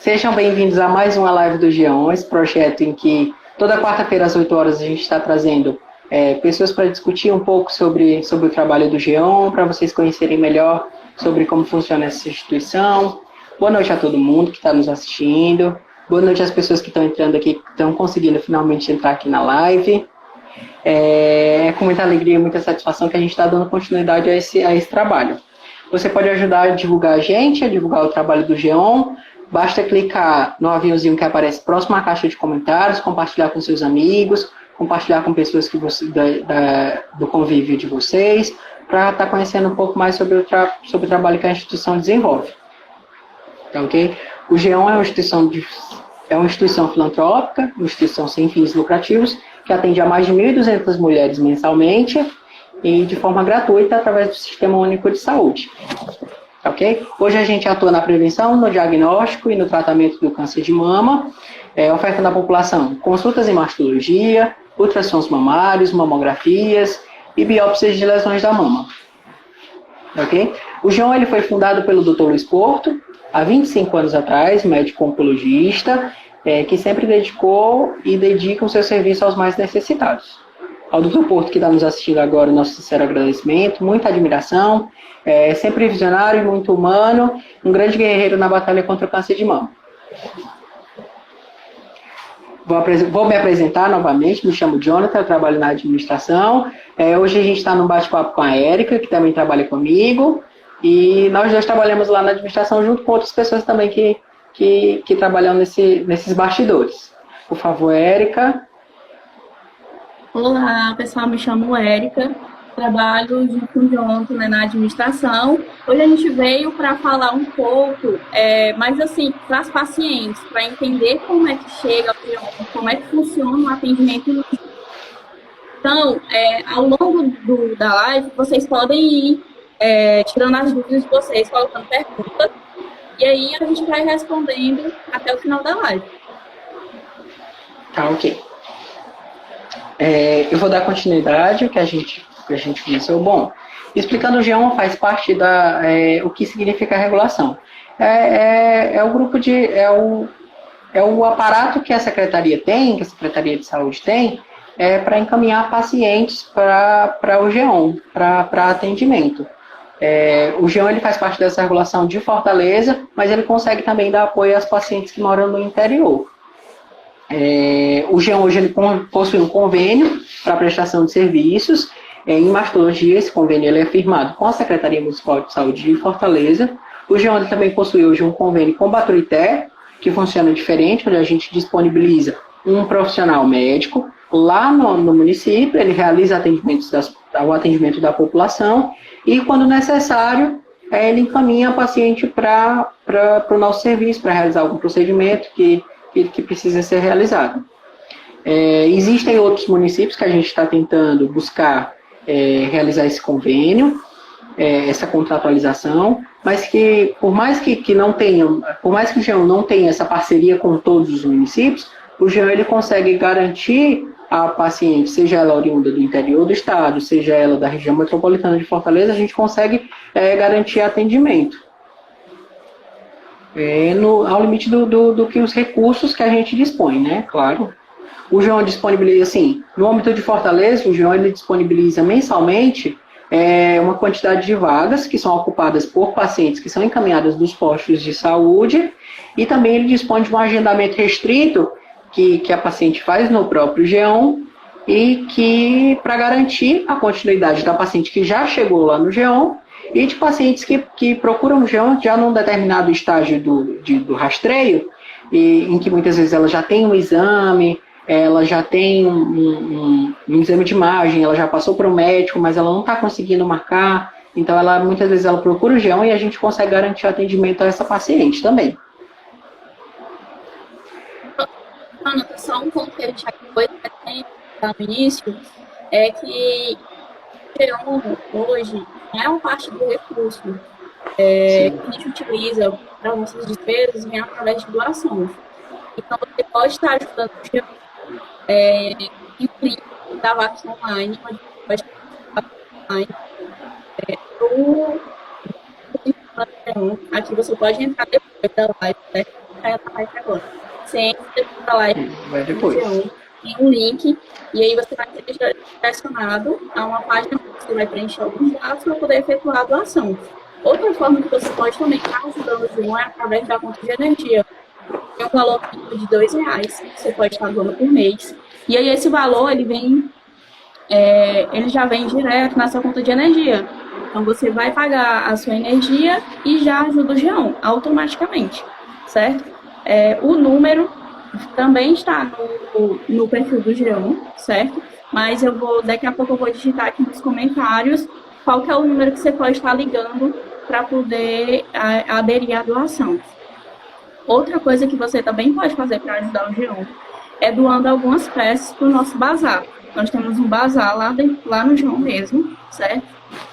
Sejam bem-vindos a mais uma live do Geon, esse projeto em que toda quarta-feira às 8 horas a gente está trazendo pessoas para discutir um pouco sobre o trabalho do Geon, para vocês conhecerem melhor sobre como funciona essa instituição. Boa noite a todo mundo que está nos assistindo. Boa noite às pessoas que estão entrando aqui, que estão conseguindo finalmente entrar aqui na live. É com muita alegria e muita satisfação que a gente está dando continuidade a esse trabalho. Você pode ajudar a divulgar a gente, a divulgar o trabalho do Geon. Basta clicar no aviãozinho que aparece próximo à caixa de comentários, compartilhar com seus amigos, compartilhar com pessoas que do convívio de vocês, para estar conhecendo um pouco mais sobre o trabalho que a instituição desenvolve. Tá, ok? O Geon é uma instituição filantrópica, uma instituição sem fins lucrativos, que atende a mais de 1.200 mulheres mensalmente e de forma gratuita através do Sistema Único de Saúde. Okay? Hoje a gente atua na prevenção, no diagnóstico e no tratamento do câncer de mama, ofertando à população consultas em mastologia, ultrassons mamários, mamografias e biópsias de lesões da mama. Okay? O Geon ele foi fundado pelo Dr. Luiz Porto, há 25 anos atrás, médico oncologista, que sempre dedicou e dedica o seu serviço aos mais necessitados. Ao Dr. Porto, que está nos assistindo agora, nosso sincero agradecimento, muita admiração, sempre visionário e muito humano, um grande guerreiro na batalha contra o câncer de mama. Vou me apresentar novamente, me chamo Jonathan, eu trabalho na administração. Hoje a gente está num bate-papo com a Érica, que também trabalha comigo, e nós dois trabalhamos lá na administração junto com outras pessoas também que trabalham nesses bastidores. Por favor, Érica. Olá, pessoal, me chamo Érica, trabalho junto com o Jonathan, na administração. Hoje a gente veio para falar um pouco, mas assim, para as pacientes, para entender como é que chega, como é que funciona o atendimento. Então, ao longo da live, vocês podem ir tirando as dúvidas de vocês, colocando perguntas, e aí a gente vai respondendo até o final da live. Tá, ok. Eu vou dar continuidade ao que a gente começou. Bom, explicando o Geon faz parte o que significa a regulação. É o aparato que a Secretaria tem, que a Secretaria de Saúde tem, para encaminhar pacientes para o Geon, para atendimento. O Geon ele faz parte dessa regulação de Fortaleza, mas ele consegue também dar apoio às pacientes que moram no interior. O Geon hoje ele possui um convênio para prestação de serviços em mastologia. Esse convênio ele é firmado com a Secretaria Municipal de Saúde de Fortaleza. O Geon ele também possui hoje um convênio com o Baturité, que funciona diferente, onde a gente disponibiliza um profissional médico lá no município, ele realiza o atendimento da população e, quando necessário, ele encaminha a paciente para o nosso serviço, para realizar algum procedimento que precisa ser realizado. Existem outros municípios que a gente está tentando buscar realizar esse convênio, essa contratualização, mas que por mais que o Geon não tenha essa parceria com todos os municípios, o Geon ele consegue garantir a paciente, seja ela oriunda do interior do estado, seja ela da região metropolitana de Fortaleza, a gente consegue garantir atendimento. Ao limite do que os recursos que a gente dispõe, né? Claro. O Geon disponibiliza, assim, no âmbito de Fortaleza, o Geon ele disponibiliza mensalmente uma quantidade de vagas que são ocupadas por pacientes que são encaminhadas dos postos de saúde, e também ele dispõe de um agendamento restrito que a paciente faz no próprio Geon, e que, para garantir a continuidade da paciente que já chegou lá no Geon, e de pacientes que procuram o Geon já num determinado estágio do rastreio, em que muitas vezes ela já tem um exame, ela já tem um exame de imagem, ela já passou para o médico, mas ela não está conseguindo marcar, então muitas vezes ela procura o Geon e a gente consegue garantir atendimento a essa paciente também. Ana, só um ponto que a gente acabou de no início, é que o Geon hoje é uma parte do recurso que a gente utiliza para nossas despesas, vem através de doações. Então, você pode estar ajudando o Geon em print da vacina online, onde pode online. Aqui você pode entrar depois da live, né? vai agora. Você entra na live Vai depois. tem um link, e aí você vai ser direcionado a uma página que você vai preencher alguns dados para poder efetuar a doação. Outra forma que você pode também estar ajudando o João é através da conta de energia. Tem um valor de R$2 que você pode estar doando por mês. E aí esse valor, ele já vem direto na sua conta de energia. Então você vai pagar a sua energia e já ajuda o Geão automaticamente, certo? O número também está no perfil do Geão, certo? Mas daqui a pouco eu vou digitar aqui nos comentários qual que é o número que você pode estar ligando para poder aderir à doação. Outra coisa que você também pode fazer para ajudar o Geão é doando algumas peças para o nosso bazar. Nós temos um bazar lá no Geão mesmo, certo?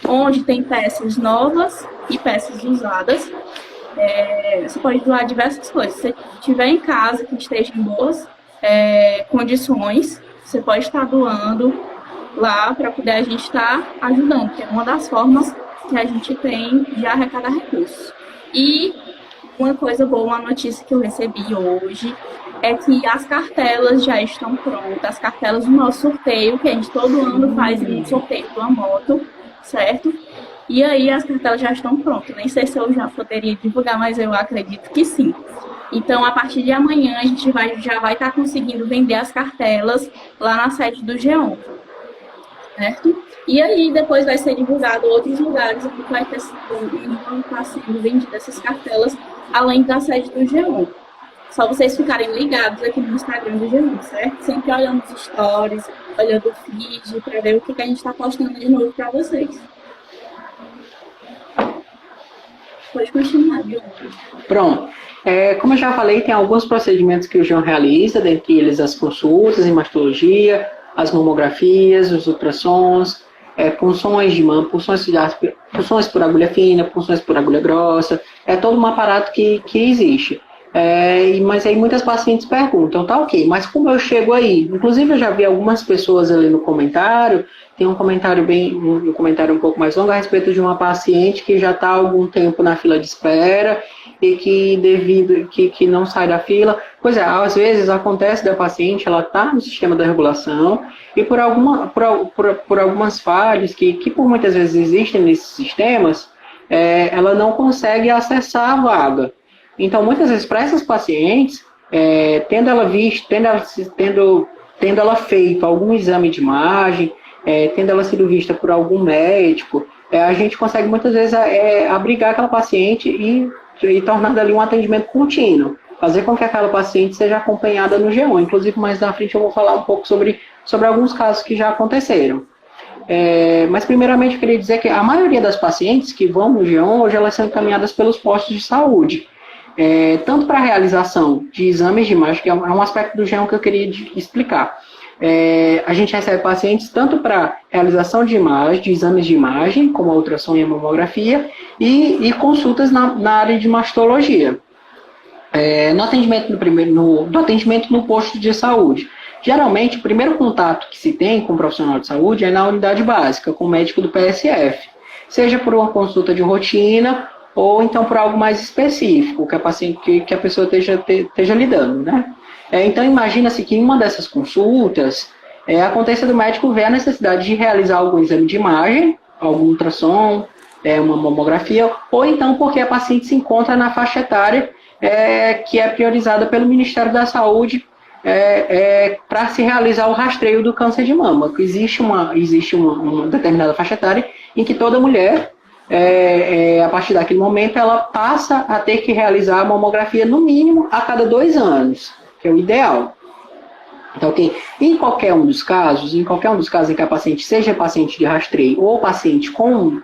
Onde tem peças novas e peças usadas. Você pode doar diversas coisas. Se você estiver em casa que esteja em boas condições, você pode estar doando lá para poder a gente estar ajudando, que é uma das formas que a gente tem de arrecadar recursos. E uma coisa boa, uma notícia que eu recebi hoje, é que as cartelas já estão prontas, as cartelas do nosso sorteio, que a gente todo ano faz um sorteio de uma moto, certo? E aí as cartelas já estão prontas. Nem sei se eu já poderia divulgar, mas eu acredito que sim. Então, a partir de amanhã, a gente já vai estar conseguindo vender as cartelas lá na sede do Geão, certo? E aí, depois vai ser divulgado outros lugares onde vão estar sendo vendidas essas cartelas, além da sede do Geão. Só vocês ficarem ligados aqui no Instagram do Geão, certo? Sempre olhando os stories, olhando o feed, para ver o que a gente está postando de novo para vocês. Pode continuar, Geão. Pronto. Como eu já falei, tem alguns procedimentos que o Geão realiza, dentre eles as consultas em mastologia, as mamografias, os ultrassons, punções de mama, punções por agulha fina, punções por agulha grossa, é todo um aparato que existe. Mas aí muitas pacientes perguntam, tá ok, mas como eu chego aí? Inclusive eu já vi algumas pessoas ali no comentário, tem um comentário um comentário um pouco mais longo a respeito de uma paciente que já está há algum tempo na fila de espera e que não sai da fila. Pois é, às vezes acontece da paciente, ela está no sistema da regulação e por algumas falhas que por muitas vezes existem nesses sistemas, ela não consegue acessar a vaga. Então, muitas vezes, para essas pacientes, tendo ela feito algum exame de imagem, tendo ela sido vista por algum médico, a gente consegue muitas vezes abrigar aquela paciente e tornar dali um atendimento contínuo, fazer com que aquela paciente seja acompanhada no Geão. Inclusive, mais na frente eu vou falar um pouco sobre alguns casos que já aconteceram. Mas, primeiramente, eu queria dizer que a maioria das pacientes que vão no Geão, hoje elas são encaminhadas pelos postos de saúde. Tanto para a realização de exames de imagem, que é um aspecto do Geão que eu queria explicar. A gente recebe pacientes tanto para realização de exames de imagem, como a ultrassom e a mamografia, e consultas na área de mastologia. No atendimento no posto de saúde. Geralmente, o primeiro contato que se tem com o profissional de saúde é na unidade básica, com o médico do PSF. Seja por uma consulta de rotina, ou então por algo mais específico, que a pessoa esteja lidando, né? Então, imagina-se que em uma dessas consultas, aconteça do médico ver a necessidade de realizar algum exame de imagem, algum ultrassom, uma mamografia, ou então porque a paciente se encontra na faixa etária que é priorizada pelo Ministério da Saúde para se realizar o rastreio do câncer de mama. Existe uma determinada faixa etária em que toda mulher, a partir daquele momento, ela passa a ter que realizar a mamografia no mínimo a cada 2 anos, que é o ideal. Então, okay, em qualquer um dos casos em que a paciente seja paciente de rastreio ou paciente com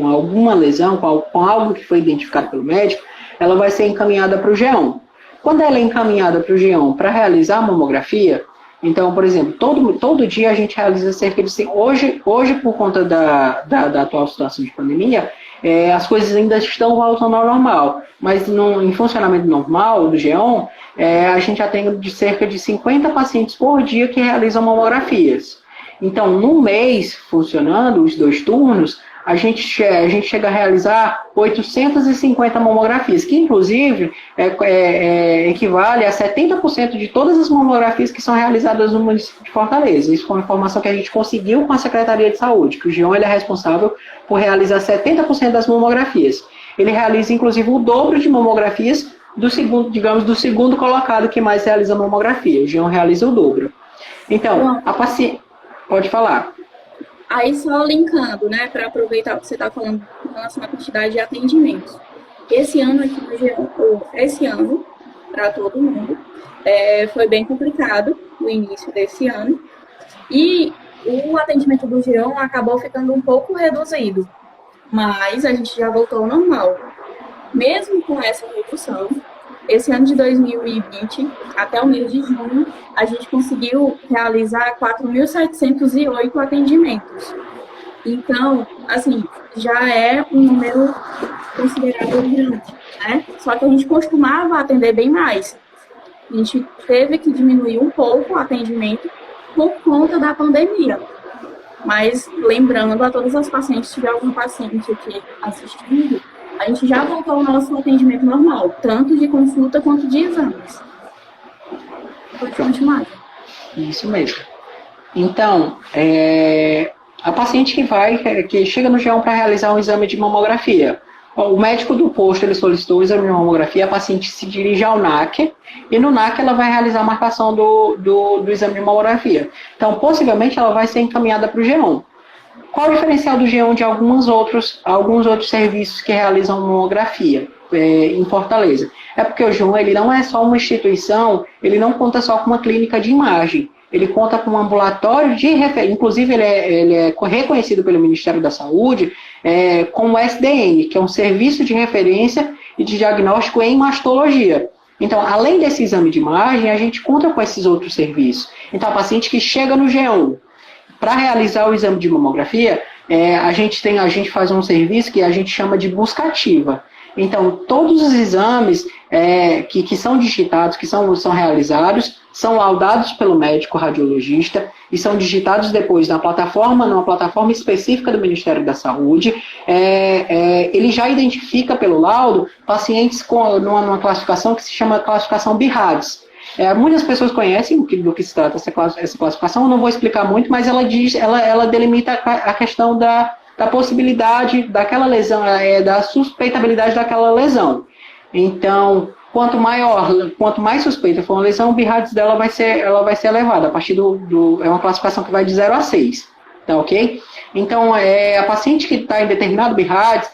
alguma lesão, com algo que foi identificado pelo médico, ela vai ser encaminhada para o Geão. Quando ela é encaminhada para o Geão para realizar a mamografia, então, por exemplo, todo dia a gente realiza cerca de... Hoje por conta da atual situação de pandemia, as coisas ainda estão voltando ao normal. Mas em funcionamento normal do Geão, a gente atende cerca de 50 pacientes por dia que realizam mamografias. Então, no mês, funcionando os 2 turnos, a gente chega a realizar 850 mamografias, que inclusive equivale a 70% de todas as mamografias que são realizadas no município de Fortaleza. Isso foi uma informação que a gente conseguiu com a Secretaria de Saúde, que o GEON ele é responsável por realizar 70% das mamografias. Ele realiza, inclusive, o dobro de mamografias do segundo colocado que mais realiza mamografia. O GEON realiza o dobro. Então, a paciente... Pode falar. Aí só linkando, né, para aproveitar o que você está falando em relação à quantidade de atendimentos. Esse ano aqui no GEON, esse ano, para todo mundo, foi bem complicado no início desse ano. E o atendimento do GEON acabou ficando um pouco reduzido, mas a gente já voltou ao normal. Mesmo com essa redução, esse ano de 2020, até o mês de junho, a gente conseguiu realizar 4.708 atendimentos. Então, assim, já é um número considerável grande, né? Só que a gente costumava atender bem mais. A gente teve que diminuir um pouco o atendimento por conta da pandemia. Mas, lembrando a todas as pacientes, se tiver algum paciente aqui assistindo, a gente já voltou ao nosso atendimento normal, tanto de consulta quanto de exames. Pode continuar. Isso mesmo. Então, a paciente que chega no GEON para realizar um exame de mamografia, o médico do posto ele solicitou o exame de mamografia, a paciente se dirige ao NAC, e no NAC ela vai realizar a marcação do exame de mamografia. Então, possivelmente, ela vai ser encaminhada para o GEON. Qual o diferencial do GEON de alguns outros serviços que realizam mamografia em Fortaleza? É porque o GEON ele não é só uma instituição, ele não conta só com uma clínica de imagem, ele conta com um ambulatório de referência, inclusive ele é reconhecido pelo Ministério da Saúde como SDN, que é um serviço de referência e de diagnóstico em mastologia. Então, além desse exame de imagem, a gente conta com esses outros serviços. Então, a paciente que chega no GEON, para realizar o exame de mamografia, a gente faz um serviço que a gente chama de busca ativa. Então, todos os exames que são digitados, que são realizados, são laudados pelo médico radiologista e são digitados depois numa plataforma específica do Ministério da Saúde. Ele já identifica pelo laudo pacientes numa classificação que se chama classificação BIRADS. Muitas pessoas conhecem do que se trata essa classificação, eu não vou explicar muito, mas ela delimita a questão da possibilidade daquela lesão, da suspeitabilidade daquela lesão. Então, quanto mais suspeita for uma lesão, o BIRADS dela vai ser elevado, a partir é uma classificação que vai de 0 a 6, tá ok? Então, a paciente que está em determinado BIRADS,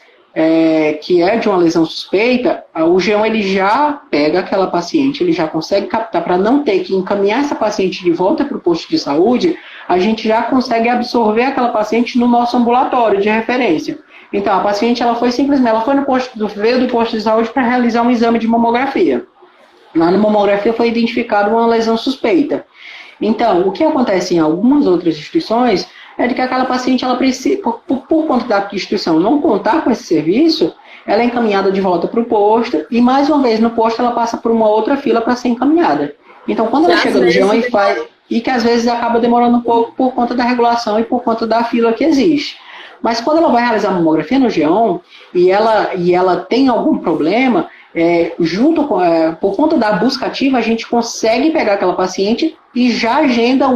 que é de uma lesão suspeita, o GEON ele já pega aquela paciente, ele já consegue captar, para não ter que encaminhar essa paciente de volta para o posto de saúde, a gente já consegue absorver aquela paciente no nosso ambulatório de referência. Então, a paciente ela foi veio do posto de saúde para realizar um exame de mamografia. Lá na mamografia foi identificada uma lesão suspeita. Então, o que acontece em algumas outras instituições é de que aquela paciente, ela precisa, por conta da instituição não contar com esse serviço, ela é encaminhada de volta para o posto e, mais uma vez, no posto ela passa por uma outra fila para ser encaminhada. Então, quando ela chega no GEON e que às vezes acaba demorando um pouco por conta da regulação e por conta da fila que existe. Mas quando ela vai realizar a mamografia no GEON e ela tem algum problema, por conta da busca ativa, a gente consegue pegar aquela paciente e já agenda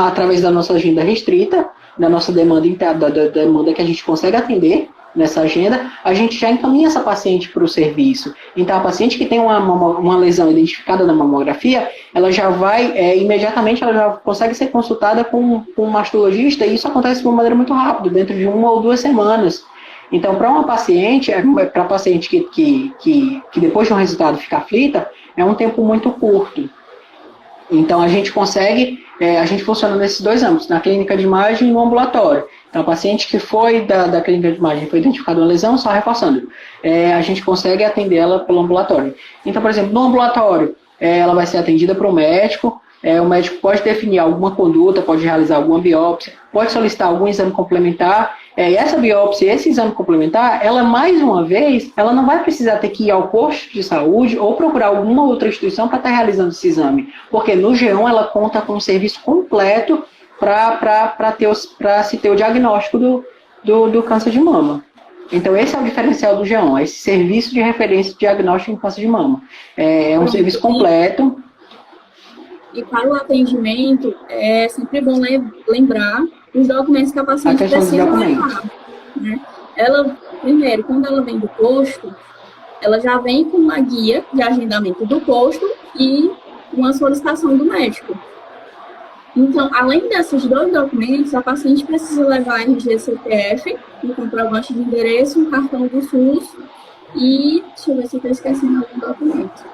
através da nossa agenda restrita, da nossa demanda interna, da demanda que a gente consegue atender nessa agenda, a gente já encaminha essa paciente para o serviço. Então, a paciente que tem uma lesão identificada na mamografia, ela já vai, imediatamente, ela já consegue ser consultada com um mastologista, e isso acontece de uma maneira muito rápida, dentro de 1 ou 2 semanas. Então, para uma paciente, para a paciente que depois de um resultado fica aflita, é um tempo muito curto. Então, a gente funciona nesses 2 âmbitos, na clínica de imagem e no ambulatório. Então, a paciente que foi da clínica de imagem foi identificada uma lesão, só reforçando, a gente consegue atender ela pelo ambulatório. Então, por exemplo, no ambulatório, ela vai ser atendida por um médico, o médico pode definir alguma conduta, pode realizar alguma biópsia, pode solicitar algum exame complementar, e essa biópsia, esse exame complementar, ela mais uma vez, ela não vai precisar ter que ir ao posto de saúde ou procurar alguma outra instituição para estar realizando esse exame, porque no GEON ela conta com um serviço completo para se ter o diagnóstico do câncer de mama. Então, esse é o diferencial do G1, esse serviço de referência de diagnóstico em câncer de mama. É um serviço completo. E para o atendimento, é sempre bom lembrar os documentos que a paciente precisa levar. Né? Ela, primeiro, quando ela vem do posto, ela já vem com uma guia de agendamento do posto e uma solicitação do médico. Então, além desses 2 documentos, a paciente precisa levar RG CPF, um comprovante de endereço, um cartão do SUS e, deixa eu ver se eu estou esquecendo algum documento.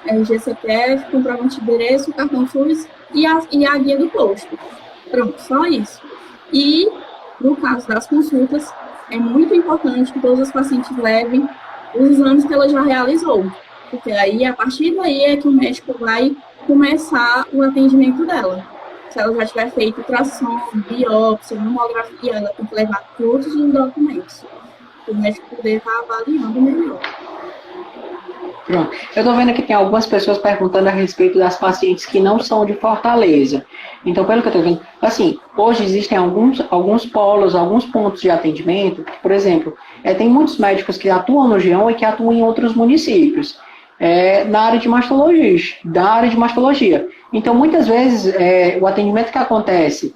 RG CPF, comprovante de endereço, cartão SUS e a guia do posto. Pronto, só isso. E, no caso das consultas, é muito importante que todos os pacientes levem os exames que ela já realizou. Porque aí, a partir daí, é que o médico vai começar o atendimento dela. Se ela já tiver feito ultrassom, biópsia, mamografia, ela tem que levar todos os documentos. Para o médico poder estar avaliando melhor. Pronto. Eu estou vendo que tem algumas pessoas perguntando a respeito das pacientes que não são de Fortaleza. Então, pelo que eu estou vendo, assim, hoje existem alguns polos, alguns pontos de atendimento, que, por exemplo, tem muitos médicos que atuam no G1 e que atuam em outros municípios, na área de mastologia. Então, muitas vezes, o atendimento que acontece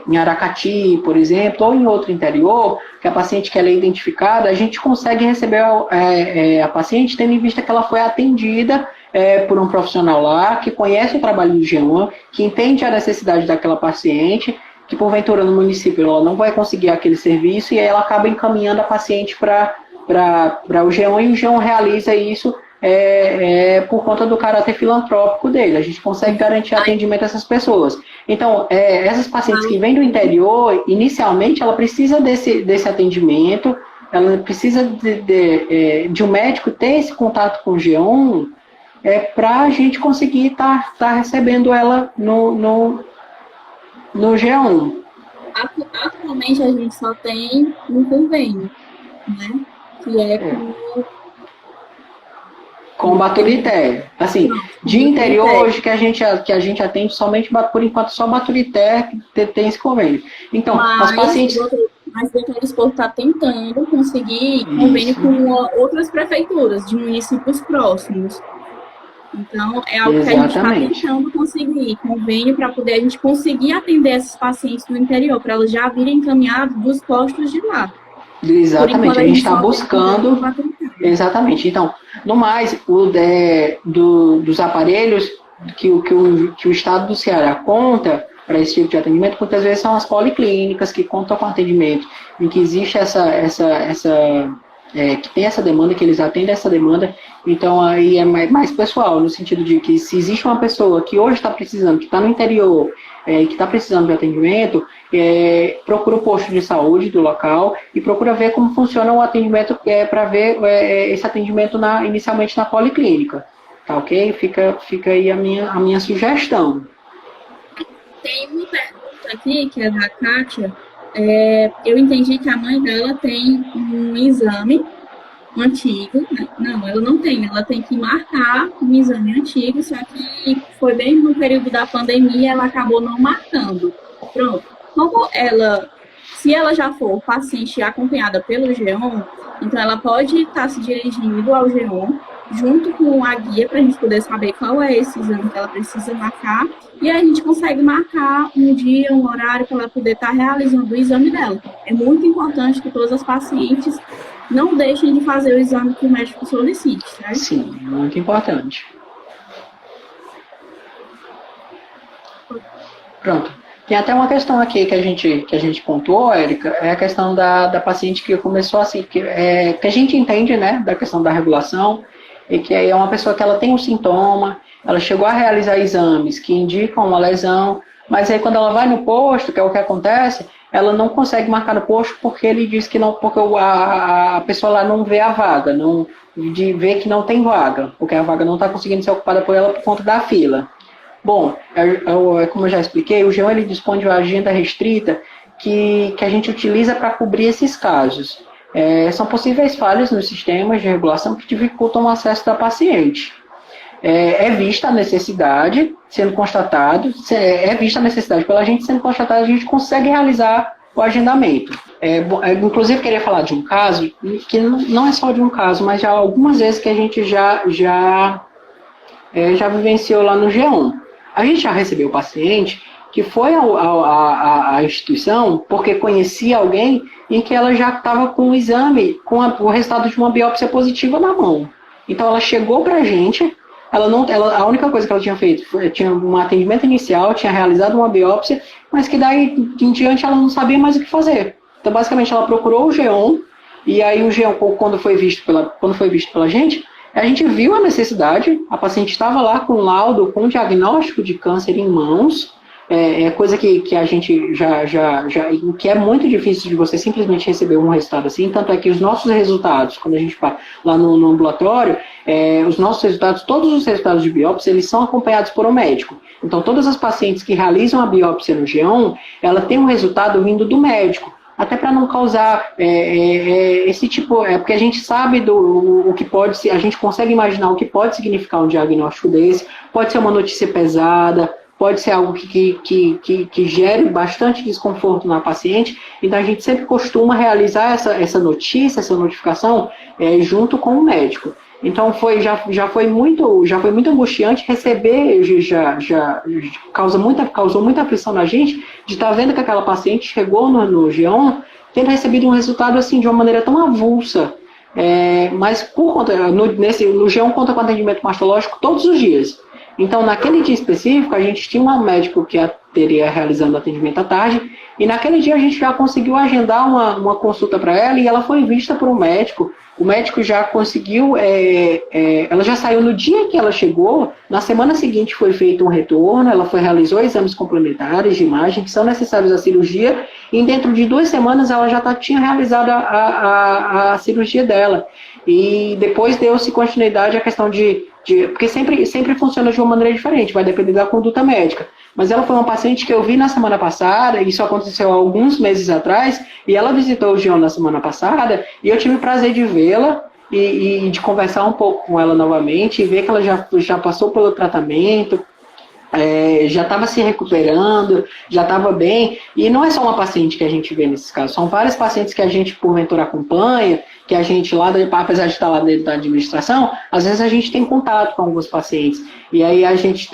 em Aracati, por exemplo, ou em outro interior, que a paciente que ela é identificada, a gente consegue receber a paciente tendo em vista que ela foi atendida por um profissional lá, que conhece o trabalho do G1, que entende a necessidade daquela paciente, que porventura no município ela não vai conseguir aquele serviço, e aí ela acaba encaminhando a paciente para o G1, e o G1 realiza isso por conta do caráter filantrópico dele. A gente consegue garantir atendimento a essas pessoas. Então, essas pacientes que vêm do interior, inicialmente, ela precisa desse atendimento, ela precisa de um médico ter esse contato com o G1 para a gente conseguir estar recebendo ela no G1. Atualmente, a gente só tem um convênio, né? Que é com o Baturité. Assim, de interior hoje que a gente atende somente, por enquanto, só Baturité tem esse convênio. Então, as pacientes... Mas o doutor Esporto está tentando conseguir convênio com outras prefeituras de municípios próximos. Então, é algo que a gente está tentando conseguir convênio para poder a gente conseguir atender esses pacientes do interior, para elas já virem encaminhadas dos postos de lá. Exatamente, a gente está buscando... Exatamente. Então, no mais, dos aparelhos que o Estado do Ceará conta para esse tipo de atendimento, muitas vezes são as policlínicas que contam com atendimento, em que existe que tem essa demanda, que eles atendem essa demanda. Então, aí é mais pessoal, no sentido de que se existe uma pessoa que hoje está precisando, que está no interior, que está precisando de atendimento, procura o posto de saúde do local e procura ver como funciona o atendimento, para ver esse atendimento inicialmente na policlínica. Tá ok? Fica aí a minha sugestão. Tem uma pergunta aqui, que é da Kátia. Eu entendi que a mãe dela tem um exame antigo, né? Não, ela não tem, ela tem que marcar um exame antigo, só que foi bem no período da pandemia, ela acabou não marcando. Pronto. Se ela já for paciente acompanhada pelo G1, então ela pode estar se dirigindo ao G1, junto com a guia, para a gente poder saber qual é esse exame que ela precisa marcar, e aí a gente consegue marcar um dia, um horário, para ela poder estar realizando o exame dela. É muito importante que todas as pacientes não deixem de fazer o exame que o médico solicite, certo? Sim, muito importante. Pronto. Tem até uma questão aqui que a gente pontuou, Érica, é a questão da paciente que começou assim, que a gente entende, né, da questão da regulação, e que é uma pessoa que ela tem um sintoma, ela chegou a realizar exames que indicam uma lesão, mas aí quando ela vai no posto, que é o que acontece, ela não consegue marcar no posto porque ele diz que não, porque a pessoa lá não vê a vaga, vê que não tem vaga, porque a vaga não está conseguindo ser ocupada por ela por conta da fila. Bom, como eu já expliquei, o G1 ele dispõe de uma agenda restrita que a gente utiliza para cobrir esses casos. São possíveis falhas nos sistemas de regulação que dificultam o acesso da paciente. é vista a necessidade sendo constatado, é vista a necessidade pela gente sendo constatada, a gente consegue realizar o agendamento. Inclusive, queria falar de um caso, que não é só de um caso, mas já algumas vezes que a gente já vivenciou lá no G1. A gente já recebeu paciente que foi à instituição porque conhecia alguém em que ela já estava com o exame, com o resultado de uma biópsia positiva na mão. Então, ela chegou para a gente, a única coisa que ela tinha feito tinha um atendimento inicial, tinha realizado uma biópsia, mas que daí em diante ela não sabia mais o que fazer. Então, basicamente, ela procurou o G1, e aí o G1, quando foi visto pela gente, a gente viu a necessidade, a paciente estava lá com laudo, com diagnóstico de câncer em mãos, coisa que a gente que é muito difícil de você simplesmente receber um resultado assim, tanto é que os nossos resultados, quando a gente vai lá no ambulatório, os nossos resultados, todos os resultados de biópsia, eles são acompanhados por um médico. Então, todas as pacientes que realizam a biópsia no G1, ela tem um resultado vindo do médico, até para não causar esse tipo, porque a gente sabe o que pode ser, a gente consegue imaginar o que pode significar um diagnóstico desse, pode ser uma notícia pesada, pode ser algo que gere bastante desconforto na paciente, então a gente sempre costuma realizar essa notícia, essa notificação junto com o médico. Então já foi muito angustiante receber, causou muita aflição na gente de estar vendo que aquela paciente chegou no G1 tendo recebido um resultado assim de uma maneira tão avulsa. Mas por conta, no G1 conta com atendimento mastológico todos os dias. Então, naquele dia específico, a gente tinha um médico que teria realizando atendimento à tarde, e naquele dia a gente já conseguiu agendar uma consulta para ela, e ela foi vista por um médico. O médico já conseguiu, ela já saiu no dia que ela chegou, na semana seguinte foi feito um retorno, ela realizou exames complementares de imagem que são necessários à cirurgia, e dentro de 2 semanas ela já tinha realizado a cirurgia dela. E depois deu-se continuidade à questão porque sempre funciona de uma maneira diferente, vai depender da conduta médica. Mas ela foi uma paciente que eu vi na semana passada, isso aconteceu há alguns meses atrás, e ela visitou o G1 na semana passada, e eu tive o prazer de vê-la e de conversar um pouco com ela novamente, e ver que ela já passou pelo tratamento, já estava se recuperando, já estava bem, e não é só uma paciente que a gente vê nesses casos, são várias pacientes que a gente, porventura, acompanha, que a gente lá, apesar de estar lá dentro da administração, às vezes a gente tem contato com alguns pacientes, e aí a gente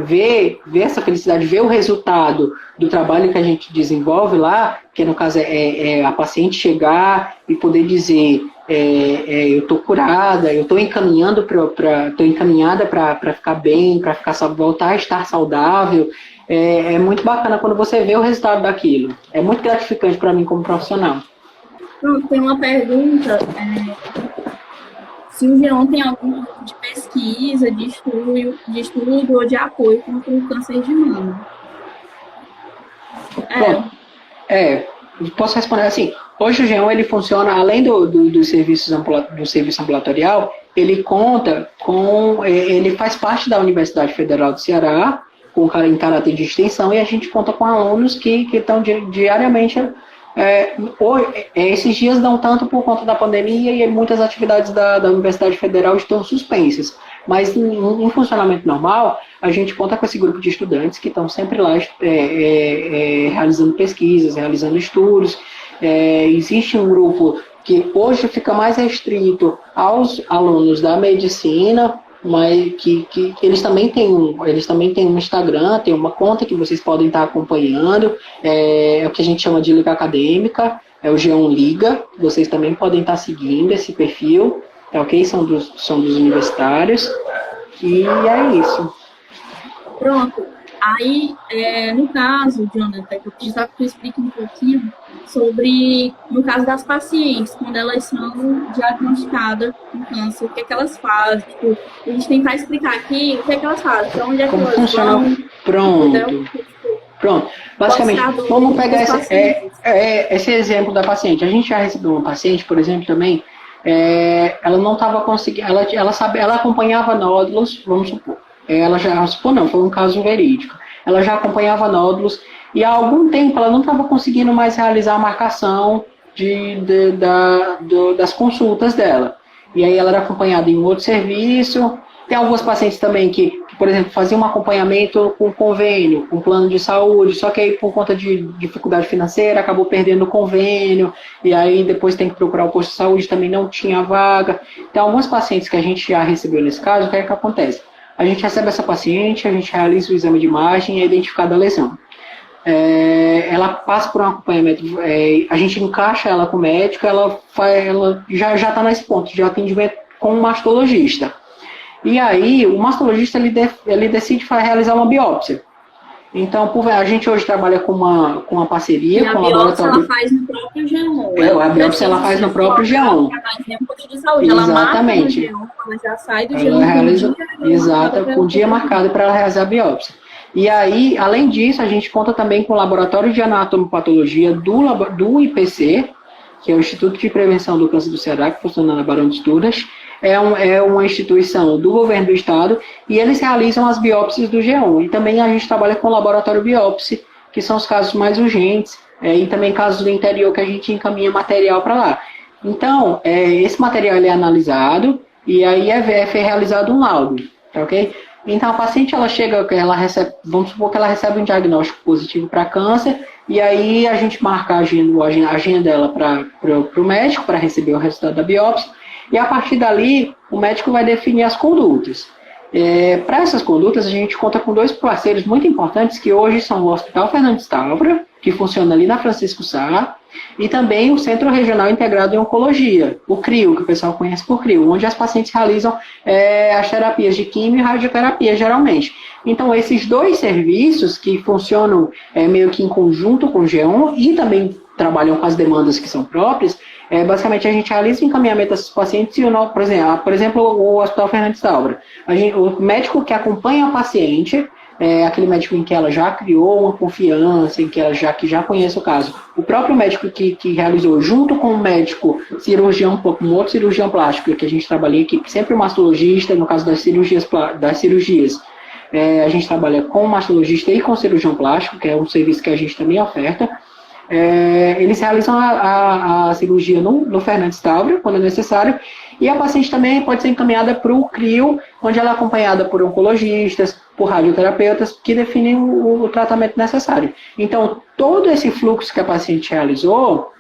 vê essa felicidade, vê o resultado do trabalho que a gente desenvolve lá, que no caso a paciente chegar e poder dizer, eu estou curada, eu estou encaminhada para ficar bem, para voltar a estar saudável. É muito bacana quando você vê o resultado daquilo. É muito gratificante para mim como profissional. Pronto, tem uma pergunta. Se o G1 tem algum tipo de pesquisa, de estudo ou de apoio contra o câncer de mama? Posso responder assim. Hoje o G1 ele funciona, além do serviço ambulatorial, ele conta com, ele faz parte da Universidade Federal do Ceará, em caráter de extensão, e a gente conta com alunos que estão diariamente. Esses dias não tanto por conta da pandemia e muitas atividades da Universidade Federal estão suspensas. Mas em funcionamento normal, a gente conta com esse grupo de estudantes que estão sempre lá realizando pesquisas, realizando estudos. Existe um grupo que hoje fica mais restrito aos alunos da medicina, mas que eles também têm um Instagram, tem uma conta que vocês podem estar acompanhando, o que a gente chama de Liga Acadêmica, é o G1 Liga, vocês também podem estar seguindo esse perfil, ok? São dos universitários, e é isso. Pronto. Aí, no caso, Jonathan, eu precisava que tu explique um pouquinho sobre, no caso das pacientes, quando elas são diagnosticadas com câncer, o que é que elas fazem? Tipo, a gente tentar explicar aqui o que é que elas fazem, para onde é que como elas funciona? vão. Pronto. Basicamente, vamos pegar esse exemplo da paciente. A gente já recebeu uma paciente, por exemplo, também, ela não estava conseguindo, ela acompanhava nódulos, vamos supor. Foi um caso verídico. Ela já acompanhava nódulos e há algum tempo ela não estava conseguindo mais realizar a marcação das consultas dela. E aí ela era acompanhada em um outro serviço, Tem alguns pacientes também que, por exemplo, faziam um acompanhamento com convênio, com plano de saúde, só que aí por conta de dificuldade financeira acabou perdendo o convênio, e aí depois tem que procurar o posto de saúde, também não tinha vaga. Então, alguns pacientes que a gente já recebeu nesse caso, o que é que acontece? A gente recebe essa paciente, a gente realiza o exame de imagem e é identificada a lesão. Ela passa por um acompanhamento, a gente encaixa ela com o médico, ela já está nesse ponto de atendimento com o mastologista. E aí, o mastologista ele decide realizar uma biópsia. Então, a gente hoje trabalha com uma parceria e com o laboratório. A biópsia ela faz no próprio G1. A biópsia ela faz no próprio G1. De saúde. Exatamente. Ela marca no G1, ela já sai do ela G1. Realiza, exato, com o dia marcado para ela realizar a biópsia. E aí, além disso, a gente conta também com o laboratório de anatomopatologia do IPC, que é o Instituto de Prevenção do Câncer do Ceará, que funciona na Barão de Estudas. É uma instituição do governo do estado e eles realizam as biópsias do G1. E também a gente trabalha com o laboratório biópsia, que são os casos mais urgentes, e também casos do interior que a gente encaminha material para lá. Então, esse material ele é analisado e aí é realizado um laudo, tá ok? Então, a paciente, ela chega, vamos supor que ela recebe um diagnóstico positivo para câncer, e aí a gente marca a agenda dela para o médico, para receber o resultado da biópsia, e a partir dali, o médico vai definir as condutas. Para essas condutas, a gente conta com 2 parceiros muito importantes, que hoje são o Hospital Fernandes Távora, que funciona ali na Francisco Sá, e também o Centro Regional Integrado em Oncologia, o CRIO, que o pessoal conhece por CRIO, onde as pacientes realizam as terapias de quimio e radioterapia, geralmente. Então, esses 2 serviços que funcionam meio que em conjunto com o G1 e também trabalham com as demandas que são próprias, basicamente a gente realiza o encaminhamento desses pacientes e, por exemplo, o Hospital Fernandes Távora. O médico que acompanha a paciente, aquele médico em que ela já criou uma confiança, em que ela já conhece o caso. O próprio médico que realizou, junto com o médico cirurgião, um outro cirurgião plástico, que a gente trabalha aqui, sempre o mastologista, no caso das cirurgias, a gente trabalha com o mastologista e com o cirurgião plástico, que é um serviço que a gente também oferta. Eles realizam a cirurgia no Fernandes Távora, quando é necessário, e a paciente também pode ser encaminhada para o CRIO, onde ela é acompanhada por oncologistas, por radioterapeutas, que definem o tratamento necessário. Então, todo esse fluxo que a paciente realizou,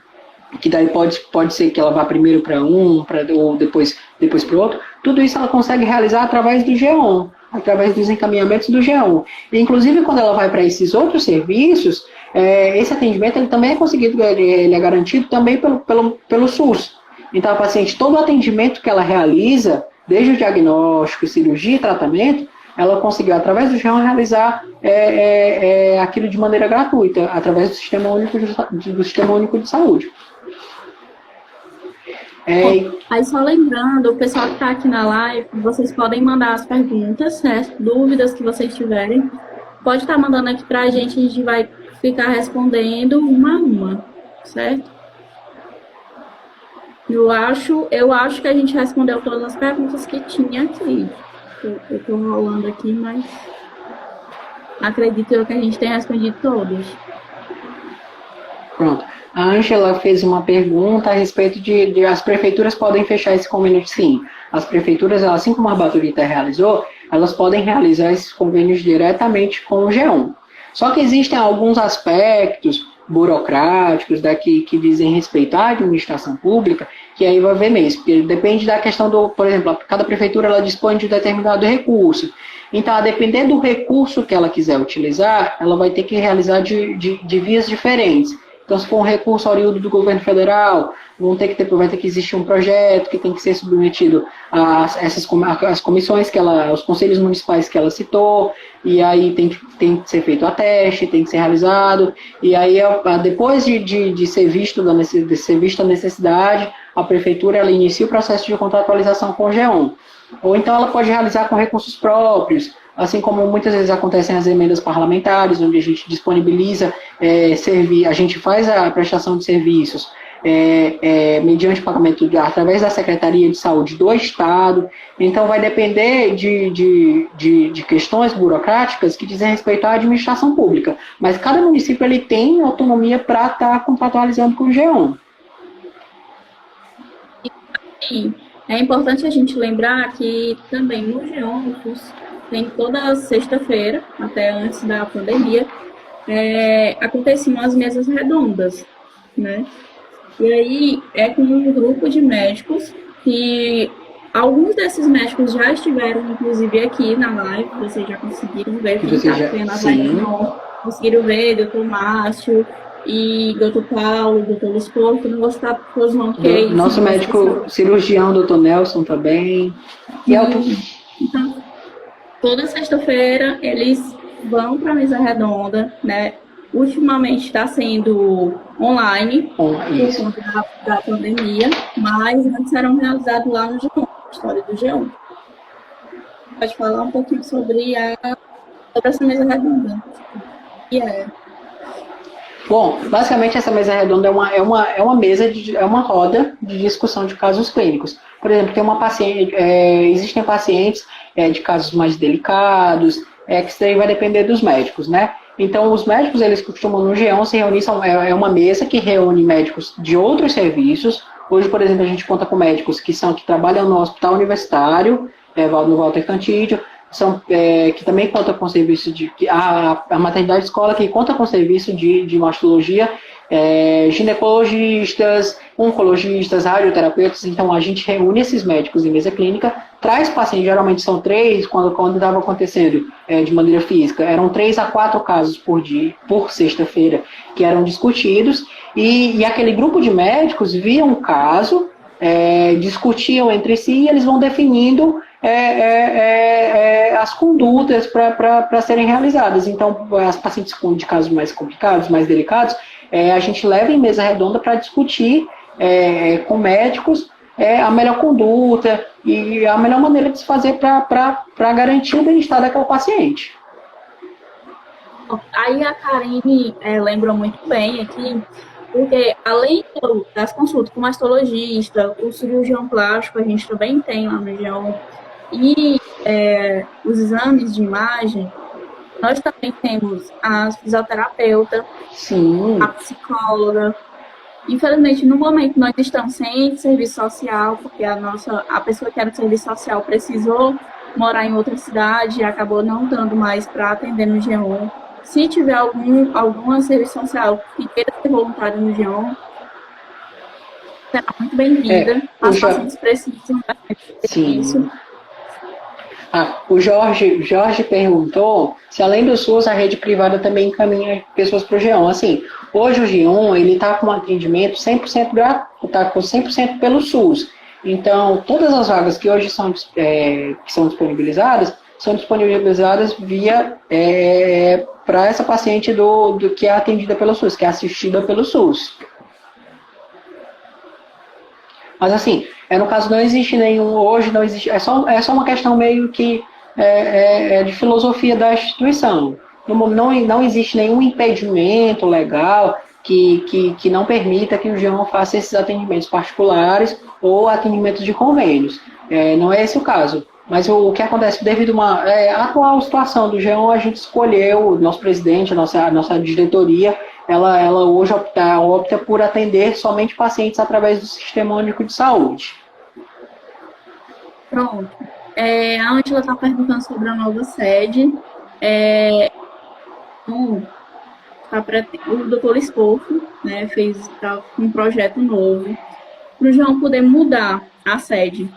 que daí pode ser que ela vá primeiro para ou depois para o outro, tudo isso ela consegue realizar através do G1, através dos encaminhamentos do G1. E, inclusive, quando ela vai para esses outros serviços, esse atendimento ele também é conseguido, ele é garantido também pelo SUS. Então, a paciente, todo o atendimento que ela realiza, desde o diagnóstico, cirurgia e tratamento, ela conseguiu, através do G1, realizar aquilo de maneira gratuita, através do Sistema Único de Saúde. Aí só lembrando, o pessoal que está aqui na live, vocês podem mandar as perguntas, certo? Dúvidas que vocês tiverem. Pode estar mandando aqui para a gente vai ficar respondendo uma a uma, certo? Eu acho que a gente respondeu todas as perguntas que tinha aqui. Eu estou rolando aqui, mas acredito que a gente tenha respondido todas. Pronto. A Ângela fez uma pergunta a respeito de as prefeituras podem fechar esse convênio. Sim, as prefeituras, assim como a Baturita realizou, elas podem realizar esses convênios diretamente com o G1. Só que existem alguns aspectos burocráticos que dizem respeito à administração pública, que aí vai ver mesmo, porque depende da questão por exemplo, cada prefeitura ela dispõe de determinado recurso. Então, a depender do recurso que ela quiser utilizar, ela vai ter que realizar de vias diferentes. Então, se for um recurso oriundo do governo federal, vai ter que existir um projeto que tem que ser submetido às comissões, os conselhos municipais que ela citou, e aí tem que ser feito a teste, tem que ser realizado, e aí depois de ser visto a necessidade, a prefeitura ela inicia o processo de contratualização com o G1. Ou então ela pode realizar com recursos próprios, assim como muitas vezes acontecem as emendas parlamentares, onde a gente disponibiliza a gente faz a prestação de serviços mediante pagamento através da Secretaria de Saúde do Estado. Então vai depender de questões burocráticas que dizem respeito à administração pública. Mas cada município ele tem autonomia para estar contratualizando com o G1. Sim. É importante a gente lembrar que também no Geônicos tem toda sexta-feira, até antes da pandemia, aconteciam as mesas redondas, né? E aí é com um grupo de médicos que alguns desses médicos já estiveram, inclusive, aqui na live, vocês já conseguiram ver, quem está vendo a live conseguiram ver, doutor Márcio e doutor Paulo, doutor Luiz Porto, que não vou citar todos não, porque... Nosso médico cirurgião, doutor Nelson, também. Então, toda sexta-feira eles vão para a mesa redonda, né? Ultimamente está sendo online, por conta da pandemia, mas antes eram realizados lá no G1, a história do G1. Pode falar um pouquinho sobre essa mesa redonda? Bom, basicamente essa mesa redonda é uma roda de discussão de casos clínicos. Por exemplo, tem uma paciente, existem pacientes de casos mais delicados, que isso daí vai depender dos médicos, né? Então, os médicos, eles costumam no G1 se reunir, é uma mesa que reúne médicos de outros serviços. Hoje, por exemplo, a gente conta com médicos que trabalham no hospital universitário, no Walter Cantídio, que também conta com serviço a maternidade escola, que conta com serviço de mastologia, ginecologistas, oncologistas, radioterapeutas. Então, a gente reúne esses médicos em mesa clínica, traz pacientes, geralmente são 3, quando estava acontecendo de maneira física, eram 3 a 4 casos por dia, por sexta-feira, que eram discutidos, e aquele grupo de médicos via um caso, discutiam entre si, e eles vão definindo as condutas para serem realizadas. Então, as pacientes de casos mais complicados, mais delicados, a gente leva em mesa redonda para discutir com médicos a melhor conduta e a melhor maneira de se fazer para garantir o bem-estar daquela paciente. Aí a Karine lembra muito bem aqui, porque além das consultas com o mastologista, o cirurgião plástico, a gente também tem lá no G1, e os exames de imagem, nós também temos a fisioterapeuta, sim, a psicóloga. Infelizmente, no momento, nós estamos sem serviço social, porque a pessoa que era do serviço social precisou morar em outra cidade e acabou não dando mais para atender no G1. Se tiver algum serviço social que queira ser voluntário no G1, será muito bem-vinda. As pacientes precisam de serviço. O Jorge perguntou se, além do SUS, a rede privada também encaminha pessoas para o G1. Assim, hoje o G1 está com um atendimento 100% gratuito, está com 100% pelo SUS. Então, todas as vagas que hoje que são disponibilizadas via para essa paciente do que é atendida pelo SUS, que é assistida pelo SUS. Mas assim, no caso não existe hoje não existe, é só uma questão meio que de filosofia da instituição. Não existe nenhum impedimento legal que não permita que o G1 faça esses atendimentos particulares ou atendimentos de convênios. Não é esse o caso. Mas o que acontece devido a uma atual situação do G1, a gente escolheu, o nosso presidente, a nossa diretoria, ela hoje opta por atender somente pacientes através do Sistema Único de Saúde. Pronto. A Ângela está perguntando sobre a nova sede. O doutor Escorfo, né, fez um projeto novo para o João poder mudar a sede.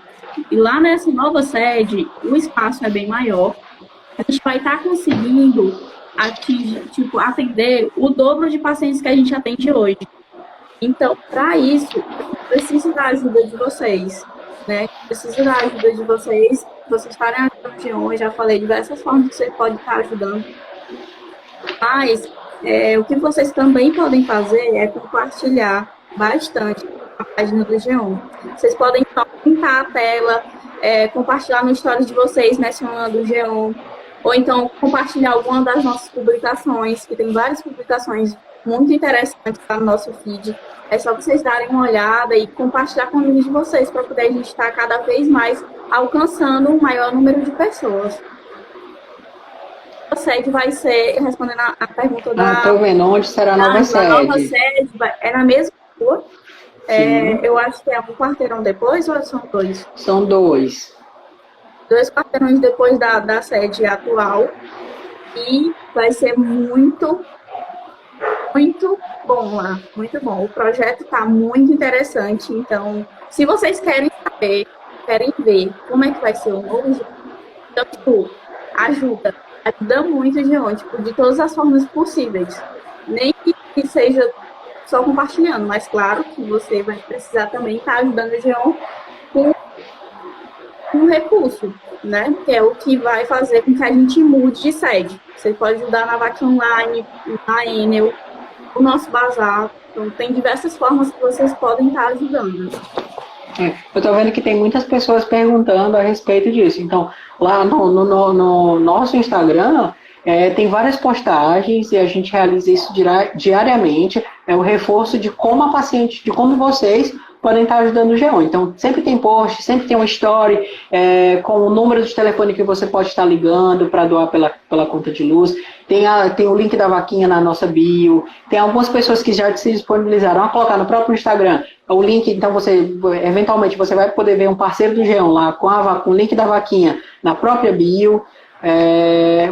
E lá nessa nova sede, o espaço é bem maior. A gente vai estar conseguindo atender o dobro de pacientes que a gente atende hoje. Então, para isso, eu preciso da ajuda de vocês, né? Preciso da ajuda de vocês estarem ajudando o G1. Eu já falei diversas formas que você pode estar ajudando. Mas, o que vocês também podem fazer é compartilhar bastante a página do G1. Vocês podem pintar a tela, compartilhar no stories de vocês mencionando o G1, ou então compartilhar alguma das nossas publicações, que tem várias publicações muito interessantes lá no nosso feed. É só vocês darem uma olhada e compartilhar com amigos de vocês, para poder a gente estar cada vez mais alcançando um maior número de pessoas. A sede vai ser, respondendo a pergunta da... Estou vendo onde será a nova sede. A nova sede é na mesma rua. Sim. Eu acho que é um quarteirão depois ou são dois? São dois. 2 quarteirões depois da sede atual. E vai ser muito, muito bom lá. Muito bom. O projeto está muito interessante. Então, se vocês querem saber, querem ver como é que vai ser o novo, então, tipo, ajuda. Ajuda muito, Geon, tipo, de todas as formas possíveis. Nem que seja só compartilhando, mas claro que você vai precisar também estar ajudando o Geon com um recurso, né? Que é o que vai fazer com que a gente mude de sede. Você pode ajudar na Vaquinha Online, na Enel, o nosso bazar. Então, tem diversas formas que vocês podem estar ajudando. Eu estou vendo que tem muitas pessoas perguntando a respeito disso. Então, lá no nosso Instagram, tem várias postagens e a gente realiza isso diariamente. É o reforço de como a paciente, de como vocês podem estar ajudando o Geon. Então, sempre tem post, sempre tem uma story com o número de telefone que você pode estar ligando para doar pela conta de luz. Tem o link da vaquinha na nossa bio. Tem algumas pessoas que já se disponibilizaram a colocar no próprio Instagram o link. Então, eventualmente, você vai poder ver um parceiro do Geon lá com o link da vaquinha na própria bio.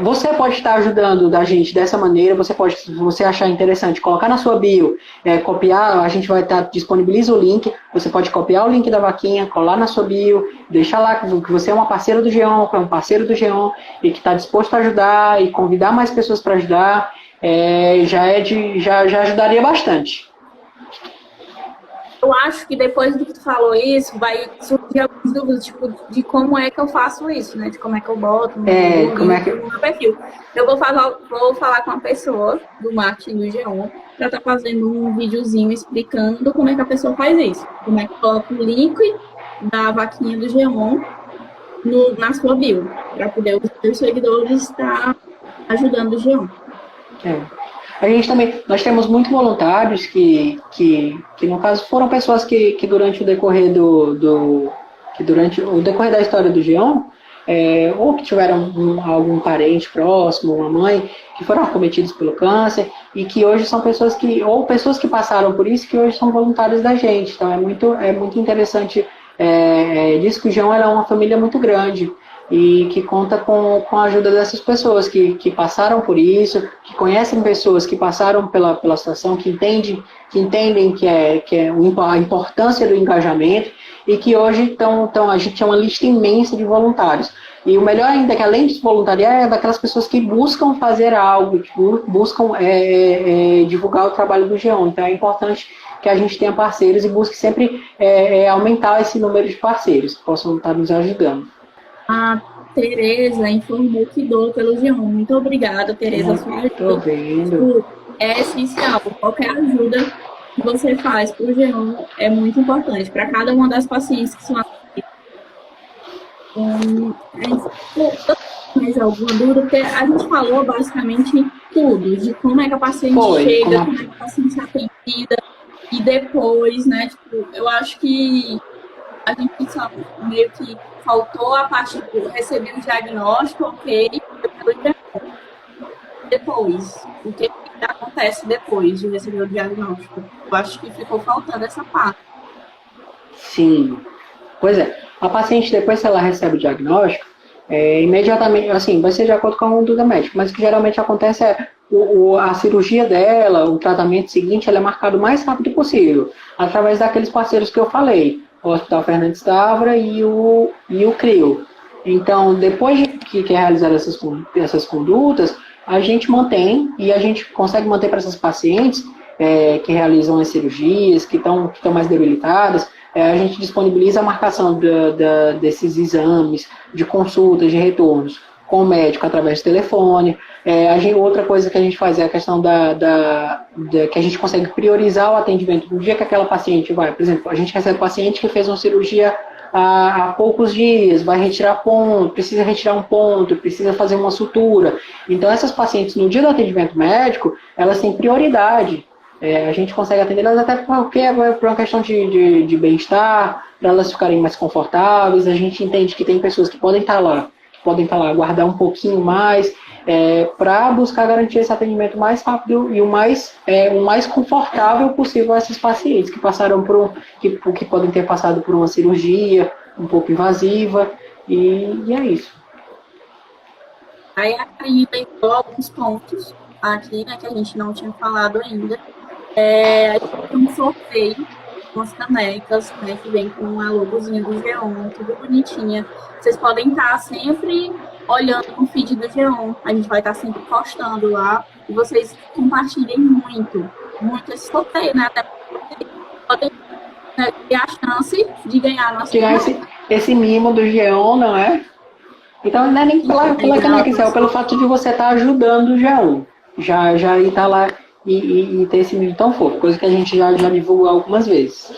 Você pode estar ajudando da gente dessa maneira. Você pode, se você achar interessante, colocar na sua bio, copiar. A gente vai disponibiliza o link. Você pode copiar o link da vaquinha, colar na sua bio, deixar lá que você é uma parceira do Geon, é um parceiro do Geon e que está disposto a ajudar e convidar mais pessoas para ajudar. Já ajudaria bastante. Eu acho que depois do que tu falou isso, vai surgir algumas dúvidas, tipo, de como é que eu faço isso, né? De como é que eu boto no meu perfil. Eu vou falar com uma pessoa do marketing do Geon para estar fazendo um videozinho explicando como é que a pessoa faz isso. Como é que coloca o link da vaquinha do Geon na sua bio, para poder os seus seguidores estar ajudando o Geon. A gente também, nós temos muitos voluntários que no caso foram pessoas que durante o decorrer da história do Geon, ou que tiveram algum parente próximo, uma mãe, que foram acometidos pelo câncer e que hoje são pessoas que passaram por isso, que hoje são voluntários da gente. Então é muito interessante disso que o Geon é uma família muito grande e que conta com a ajuda dessas pessoas que passaram por isso, que conhecem pessoas que passaram pela situação, que entendem que é a importância do engajamento e que hoje a gente tem uma lista imensa de voluntários. E o melhor ainda é que, além de voluntariar, é daquelas pessoas que buscam fazer algo, que buscam divulgar o trabalho do Geon. Então é importante que a gente tenha parceiros e busque sempre aumentar esse número de parceiros que possam estar nos ajudando. A Tereza informou que doou pelo Geon. Muito obrigada, Tereza. Sua ajuda. Tô vendo. É essencial. Qualquer ajuda que você faz para o Geon é muito importante para cada uma das pacientes que são mais alguma dúvida? Porque a gente falou basicamente tudo, de como é que a paciente chega, como é que a paciente é atendida, e depois, né, tipo, eu acho que a gente só meio que faltou a parte de receber o diagnóstico, ok, depois, o que acontece depois de receber o diagnóstico? Eu acho que ficou faltando essa parte. Sim, pois é. A paciente, depois que ela recebe o diagnóstico, imediatamente, assim, vai ser de acordo com a conduta médica, mas o que geralmente acontece é a cirurgia dela, o tratamento seguinte, ela é marcado o mais rápido possível, através daqueles parceiros que eu falei, o Hospital Fernandes Távora e o CRIO. Então, depois de que é realizar essas condutas, a gente mantém, e a gente consegue manter para essas pacientes que realizam as cirurgias, que estão mais debilitadas, a gente disponibiliza a marcação desses exames, de consultas, de retornos com o médico através do telefone. Outra coisa que a gente faz é a questão que a gente consegue priorizar o atendimento no dia que aquela paciente vai. Por exemplo, a gente recebe paciente que fez uma cirurgia há poucos dias, vai retirar ponto, precisa retirar um ponto, precisa fazer uma sutura. Então, essas pacientes, no dia do atendimento médico, elas têm prioridade. A gente consegue atender elas até porque por uma questão de bem-estar, para elas ficarem mais confortáveis. A gente entende que tem pessoas que podem estar lá aguardar um pouquinho mais, para buscar garantir esse atendimento mais rápido e o mais confortável possível a esses pacientes que passaram que podem ter passado por uma cirurgia um pouco invasiva, e é isso. Aí a Karine lembrou alguns pontos aqui, né, que a gente não tinha falado ainda. A gente tem um sorteio, umas canecas, né, que vem com a logozinha do Geon, tudo bonitinha. Vocês podem estar sempre olhando no feed do Geon, a gente vai estar sempre postando lá, e vocês compartilhem muito esse sorteio, né, até porque podem ter a chance de ganhar nosso esse mimo do Geon, não é? Então não é nem pela caneca, é pelo fato de você estar ajudando o Geon. Já estar lá e ter esse mimo tão fofo, coisa que a gente já divulgou algumas vezes.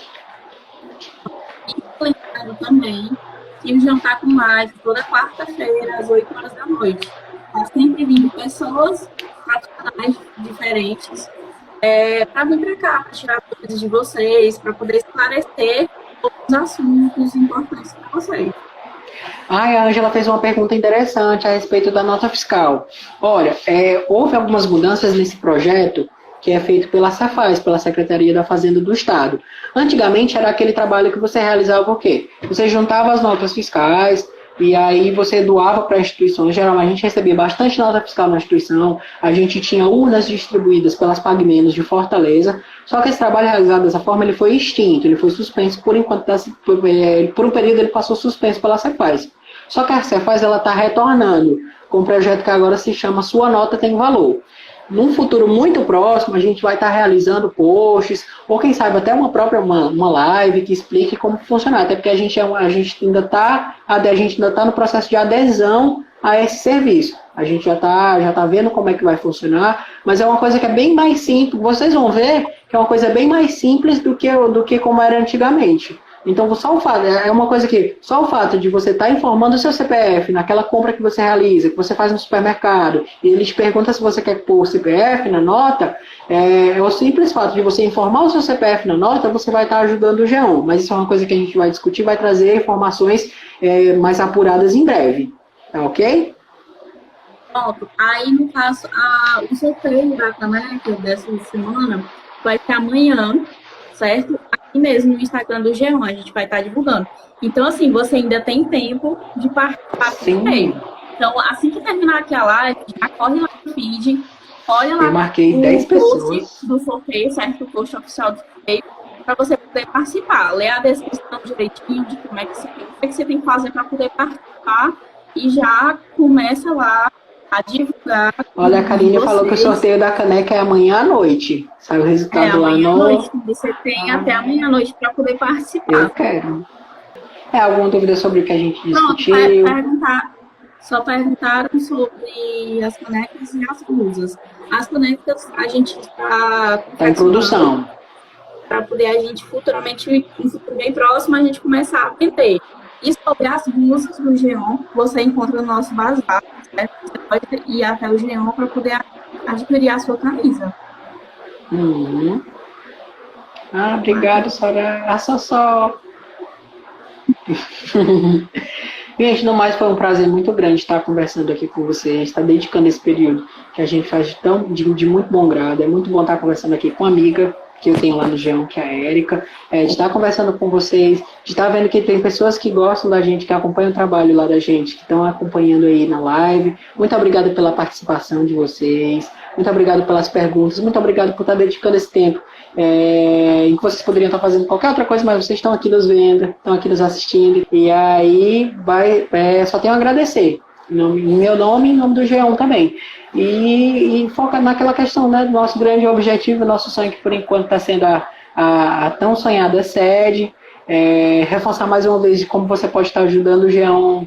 E lembrando também que o Geon está com live toda quarta-feira, às 8 horas da noite. Está sempre vindo pessoas profissionais diferentes para vir para cá, para tirar dúvidas de vocês, para poder esclarecer os assuntos importantes para vocês. A Ângela fez uma pergunta interessante a respeito da nota fiscal. Olha, houve algumas mudanças nesse projeto que é feito pela Cefaz, pela Secretaria da Fazenda do Estado. Antigamente era aquele trabalho que você realizava o quê? Você juntava as notas fiscais e aí você doava para instituições. Geralmente a gente recebia bastante nota fiscal na instituição, a gente tinha urnas distribuídas pelas Pagmenos de Fortaleza, só que esse trabalho realizado dessa forma ele foi extinto, ele foi suspenso por enquanto, por um período ele passou suspenso pela Cefaz. Só que a Cefaz está retornando com um projeto que agora se chama Sua Nota Tem Valor. Num futuro muito próximo, a gente vai estar realizando posts, ou quem sabe até uma live que explique como funcionar, até porque a gente ainda está no processo de adesão a esse serviço. A gente já tá vendo como é que vai funcionar, mas é uma coisa que é bem mais simples, vocês vão ver que é uma coisa bem mais simples do que como era antigamente. Então, só o fato de você estar informando o seu CPF naquela compra que você realiza, que você faz no supermercado, e ele te pergunta se você quer pôr o CPF na nota, o simples fato de você informar o seu CPF na nota, você vai estar ajudando o Geon. Mas isso é uma coisa que a gente vai discutir, vai trazer informações mais apuradas em breve. Tá ok? Pronto. Aí, no caso, o sorteio da caneca dessa semana vai ser amanhã, certo? Aqui mesmo no Instagram do Geon, a gente vai estar divulgando. Então, assim, você ainda tem tempo de participar do sorteio. Então, assim que terminar aqui a live, já corre lá no feed, olha lá. Eu marquei 10 pessoas do sorteio, certo? O post oficial do sorteio, para você poder participar. Lê a descrição direitinho de o que você tem que fazer para poder participar e já começa lá a divulgar. Olha, a Karine falou que o sorteio da caneca é amanhã à noite. Sai o resultado lá no... amanhã à noite. Você tem até amanhã à noite para poder participar. Eu quero. Alguma dúvida sobre o que a gente discutiu? Só perguntaram sobre as canecas e as blusas. As canecas a gente está em produção. Para poder a gente futuramente, no futuro bem próximo, a gente começar a vender. E sobre as blusas do Geon, você encontra no nosso bazar, certo? Você pode ir até o Geon para poder adquirir a sua camisa. Obrigado, Sora. A Sossó. Gente, no mais, foi um prazer muito grande estar conversando aqui com vocês. A gente está dedicando esse período que a gente faz de muito bom grado. É muito bom estar conversando aqui com uma amiga que eu tenho lá no Geon, que é a Érica, de estar conversando com vocês, de estar vendo que tem pessoas que gostam da gente, que acompanham o trabalho lá da gente, que estão acompanhando aí na live. Muito obrigado pela participação de vocês, muito obrigado pelas perguntas, muito obrigado por estar dedicando esse tempo, em que vocês poderiam estar fazendo qualquer outra coisa, mas vocês estão aqui nos vendo, estão aqui nos assistindo, e aí só tenho a agradecer. Em meu nome e em nome do Geon também. E foca naquela questão, né, do nosso grande objetivo, nosso sonho, que por enquanto está sendo a tão sonhada sede. Reforçar mais uma vez de como você pode estar ajudando o Geon.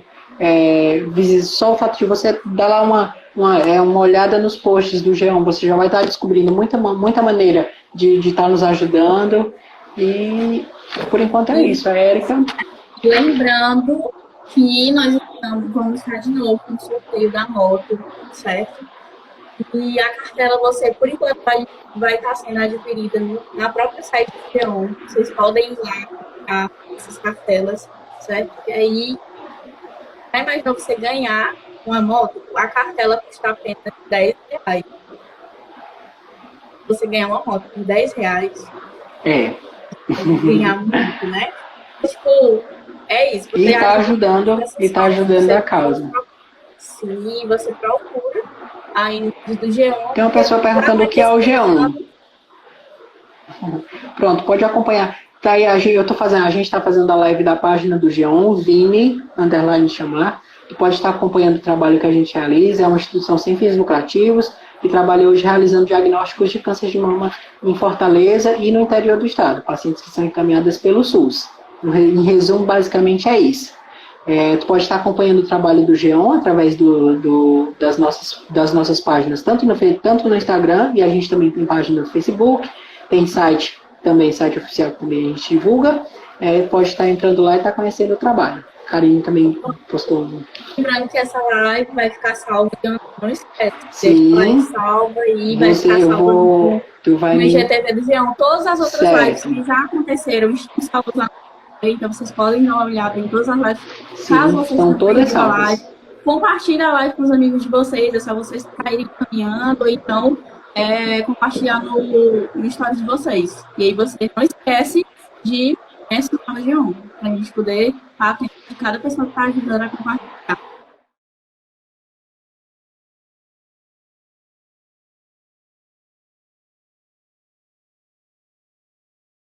Só o fato de você dar lá uma olhada nos posts do Geon, você já vai estar descobrindo muita maneira de estar nos ajudando. E por enquanto é isso. A Érica. Lembrando que nós vamos estar de novo com o sorteio da moto, certo? E a cartela, você, por enquanto, vai estar sendo adquirida na própria site do Geon. Vocês podem ir lá comprar essas cartelas, certo? E aí, vai mais pra você ganhar uma moto, a cartela custa apenas R$10. Você ganhar uma moto por R$10, ganhar muito, né? Tipo, é isso. E está ajudando a causa. Sim, você procura aí do G1. Tem uma pessoa perguntando o que é o G1. Pronto, pode acompanhar. Tá aí, a gente está fazendo a live da página do G1, Vini, _ chamar. Tu pode estar acompanhando o trabalho que a gente realiza. É uma instituição sem fins lucrativos que trabalha hoje realizando diagnósticos de câncer de mama em Fortaleza e no interior do estado. Pacientes que são encaminhadas pelo SUS. Em resumo, basicamente é isso. Tu pode estar acompanhando o trabalho do G1 através das nossas páginas, tanto no Instagram, e a gente também tem página no Facebook, tem site oficial que também a gente divulga. Pode estar entrando lá e estar conhecendo o trabalho. Karine também postou. Lembrando que essa live vai ficar salva, não esquece. Sim. Vai salva aí, vai ficar salva no IGTV do G1. Todas as outras lives que já aconteceram estão salvas lá. Então vocês podem dar uma olhada em todas as lives. Sim, caso vocês estão todas salvas. Live, compartilhe a live com os amigos de vocês, é só vocês saírem caminhando, ou então compartilhar no stories de vocês. E aí vocês não esquecem de esse canal de G1, para a gente poder estar atento de cada pessoa que está ajudando a compartilhar.